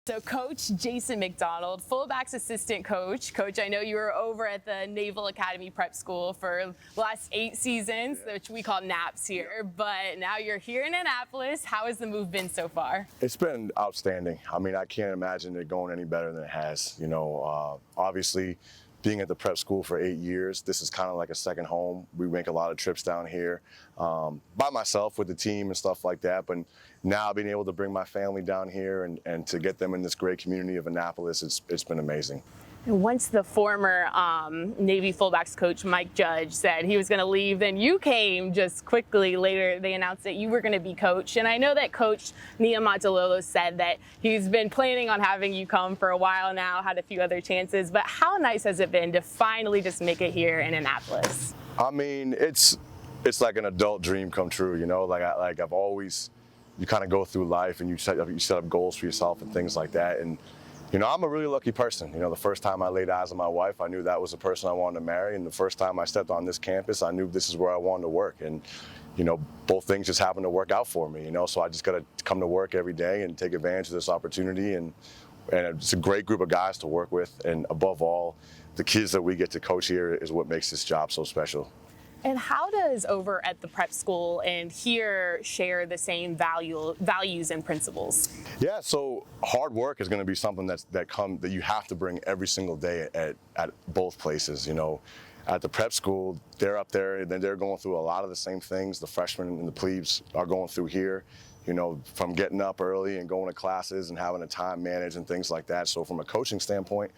So Coach Jason MacDonald, Fullbacks assistant coach. Coach, I know you were over at the Naval Academy Prep School for the last 8 seasons, which we call NAPS here, but now you're here in Annapolis. How has the move been so far? It's been outstanding. I mean, I can't imagine it going any better than it has. You know, obviously, being at the prep school for 8 years, this is kind of like a second home. We make a lot of trips down here by myself with the team and stuff like that. But now being able to bring my family down here and to get them in this great community of Annapolis, it's been amazing. Once the former Navy fullbacks coach, Mike Judge, said he was going to leave, then you came just quickly later. They announced that you were going to be coach. And I know that Coach Naval said that he's been planning on having you come for a while now, had a few other chances. But how nice has it been to finally just make it here in Annapolis? I mean, it's like an adult dream come true, you know? Like I've always, you kind of go through life and you set up goals for yourself and things like that. And you know, I'm a really lucky person. You know, the first time I laid eyes on my wife, I knew that was the person I wanted to marry. And the first time I stepped on this campus, I knew this is where I wanted to work. And, you know, both things just happened to work out for me, you know, so I just got to come to work every day and take advantage of this opportunity. And it's a great group of guys to work with. And above all, the kids that we get to coach here is what makes this job so special. And how does over at the prep school and here share the same values and principles? Yeah, so hard work is going to be something that you have to bring every single day at both places. You know, at the prep school, they're up there and then they're going through a lot of the same things the freshmen and the plebes are going through here. You know, from getting up early and going to classes and having a time manage and things like that. So from a coaching standpoint,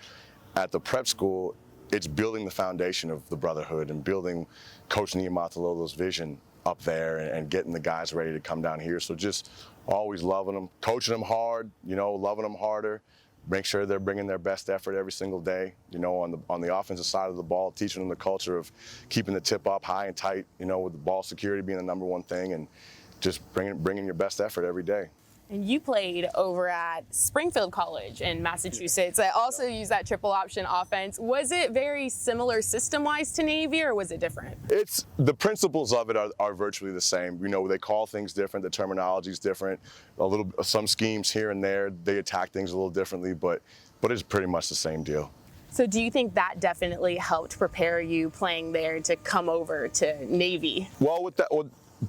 at the prep school, it's building the foundation of the brotherhood and building Coach Naval's vision up there and getting the guys ready to come down here. So just always loving them, coaching them hard, you know, loving them harder, make sure they're bringing their best effort every single day, you know, on the offensive side of the ball, teaching them the culture of keeping the tip up high and tight, you know, with the ball security being the number one thing, and just bringing your best effort every day. And you played over at Springfield College in Massachusetts. I also use that triple option offense. Was it very similar system-wise to Navy, or was it different? It's the principles of it are virtually the same. You know, they call things different. The terminology is different. Some schemes here and there, they attack things a little differently, but it's pretty much the same deal. So do you think that definitely helped prepare you playing there to come over to Navy? Well, with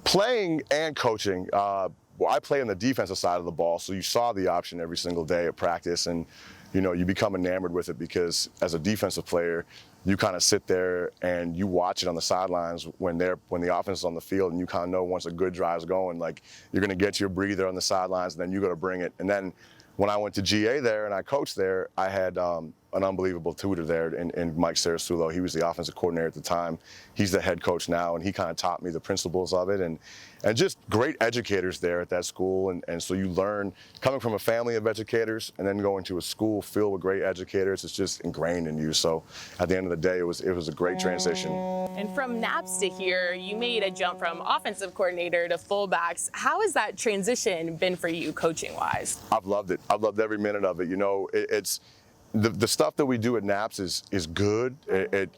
playing and coaching, I play on the defensive side of the ball, so you saw the option every single day at practice, and you know, you become enamored with it because as a defensive player, you kind of sit there and you watch it on the sidelines when the offense is on the field, and you kind of know once a good drive's going, like you're going to get your breather on the sidelines, and then you got to bring it. And then when I went to GA there and I coached there, I had an unbelievable tutor there in Mike Sarasulo. He was the offensive coordinator at the time. He's the head coach now, and he kind of taught me the principles of it, and just great educators there at that school. And so you learn, coming from a family of educators and then going to a school filled with great educators, it's just ingrained in you. So at the end of the day, it was a great transition. And from NAPS to here, you made a jump from offensive coordinator to fullbacks. How has that transition been for you coaching-wise? I've loved it. I've loved every minute of it. You know, it's the stuff that we do at NAPS is good.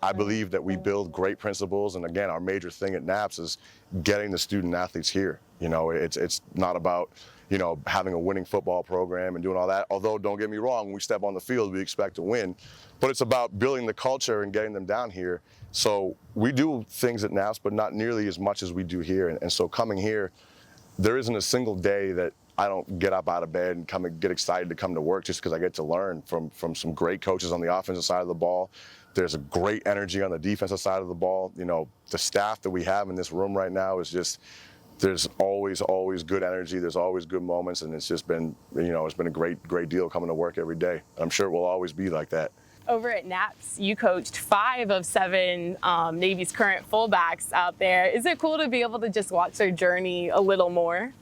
I believe that we build great principles, and again, our major thing at NAPS is getting the student athletes here. You know, it's not about, you know, having a winning football program and doing all that. Although, don't get me wrong, when we step on the field, we expect to win. But it's about building the culture and getting them down here. So we do things at NAPS, but not nearly as much as we do here. And so coming here, there isn't a single day that I don't get up out of bed and come and get excited to come to work, just because I get to learn from some great coaches on the offensive side of the ball. There's a great energy on the defensive side of the ball. You know, the staff that we have in this room right now is just, there's always good energy. There's always good moments, and it's just been, you know, it's been a great deal coming to work every day. I'm sure it will always be like that. Over at NAPS, you coached 5 of 7 Navy's current fullbacks out there. Is it cool to be able to just watch their journey a little more?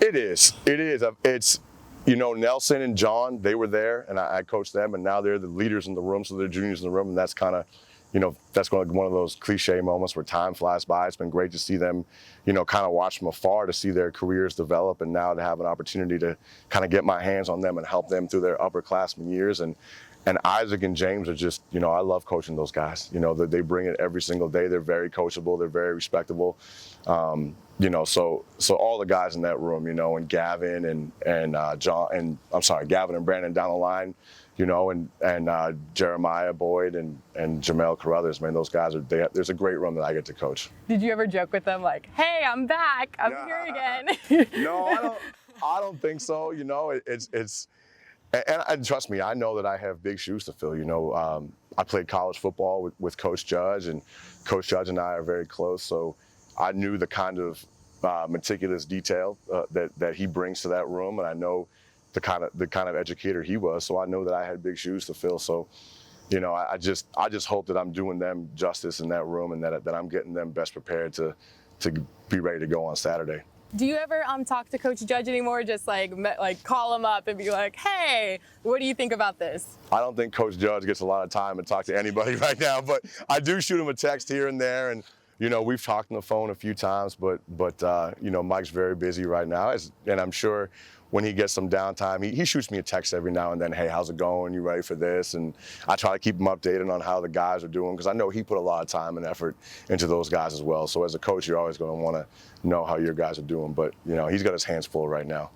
It is. It's, you know, Nelson and John, they were there, and I coached them, and now they're the leaders in the room, so they're juniors in the room, and that's kind of, you know, that's one of those cliche moments where time flies by. It's been great to see them, you know, kind of watch from afar, to see their careers develop, and now to have an opportunity to kind of get my hands on them and help them through their upperclassmen years. And Isaac and James are just, you know, I love coaching those guys. You know, they bring it every single day. They're very coachable. They're very respectable. so all the guys in that room, and Gavin and John, and I'm sorry, Gavin and Brandon down the line, and Jeremiah Boyd and Jamel Carruthers, man, those guys there's a great room that I get to coach. Did you ever joke with them like, hey, I'm back, I'm here again? No, I don't think so. And trust me, I know that I have big shoes to fill. I played college football with Coach Judge, and Coach Judge and I are very close. So I knew the kind of meticulous detail that he brings to that room, and I know the kind of educator he was. So I know that I had big shoes to fill. So, I just hope that I'm doing them justice in that room, and that I'm getting them best prepared to be ready to go on Saturday. Do you ever talk to Coach Judge anymore? Just like call him up and be like, hey, what do you think about this? I don't think Coach Judge gets a lot of time to talk to anybody right now, but I do shoot him a text here and there, and we've talked on the phone a few times, but Mike's very busy right now, and I'm sure when he gets some downtime, he shoots me a text every now and then. Hey, how's it going? You ready for this? And I try to keep him updated on how the guys are doing, because I know he put a lot of time and effort into those guys as well. So as a coach, you're always going to want to know how your guys are doing. But he's got his hands full right now.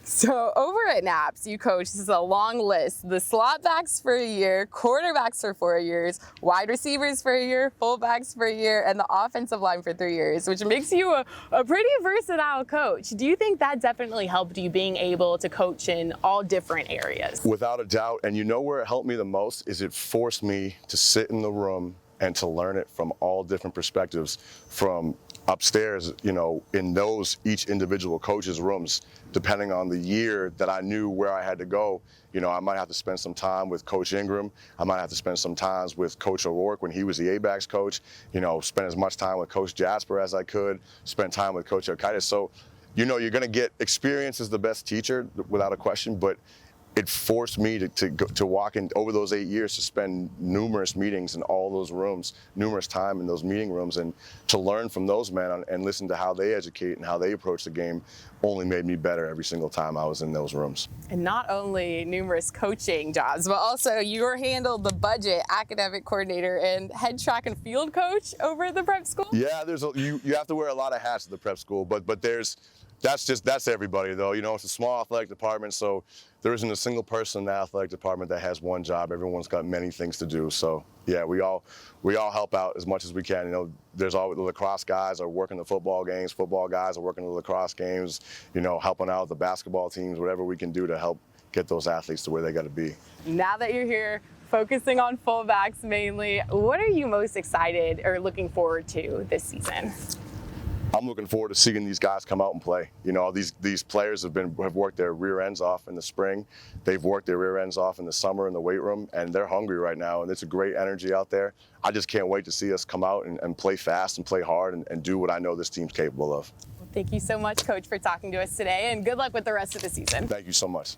So over at Naps, you coach, this is a long list, the slot backs for a year, quarterbacks for 4 years, wide receivers for a year, fullbacks for a year, and the offensive line for 3 years, which makes you a pretty versatile coach. Do you think that definitely helped you being able to coach in all different areas? Without a doubt. And where it helped me the most is it forced me to sit in the room and to learn it from all different perspectives, from upstairs, in each individual coach's rooms, depending on the year that I knew where I had to go. I might have to spend some time with Coach Ingram. I might have to spend some time with Coach O'Rourke when he was the A-backs coach. Spend as much time with Coach Jasper as I could, spend time with Coach Arkitis. So, you're going to get experience as the best teacher without a question, but it forced me to walk in over those 8 years, to spend numerous meetings in all those rooms, numerous time in those meeting rooms, and to learn from those men and listen to how they educate and how they approach the game only made me better every single time I was in those rooms. And not only numerous coaching jobs, but also you handled the budget, academic coordinator, and head track and field coach over at the prep school? Yeah, you have to wear a lot of hats at the prep school, but that's everybody though. It's a small athletic department, so there isn't a single person in the athletic department that has one job. Everyone's got many things to do. So yeah, we all help out as much as we can. There's always the lacrosse guys are working the football games, football guys are working the lacrosse games, helping out the basketball teams, whatever we can do to help get those athletes to where they got to be. Now that you're here, focusing on fullbacks mainly, what are you most excited or looking forward to this season? I'm looking forward to seeing these guys come out and play. These players have worked their rear ends off in the spring. They've worked their rear ends off in the summer in the weight room, and they're hungry right now, and it's a great energy out there. I just can't wait to see us come out and play fast and play hard and do what I know this team's capable of. Well, thank you so much, Coach, for talking to us today, and good luck with the rest of the season. Thank you so much.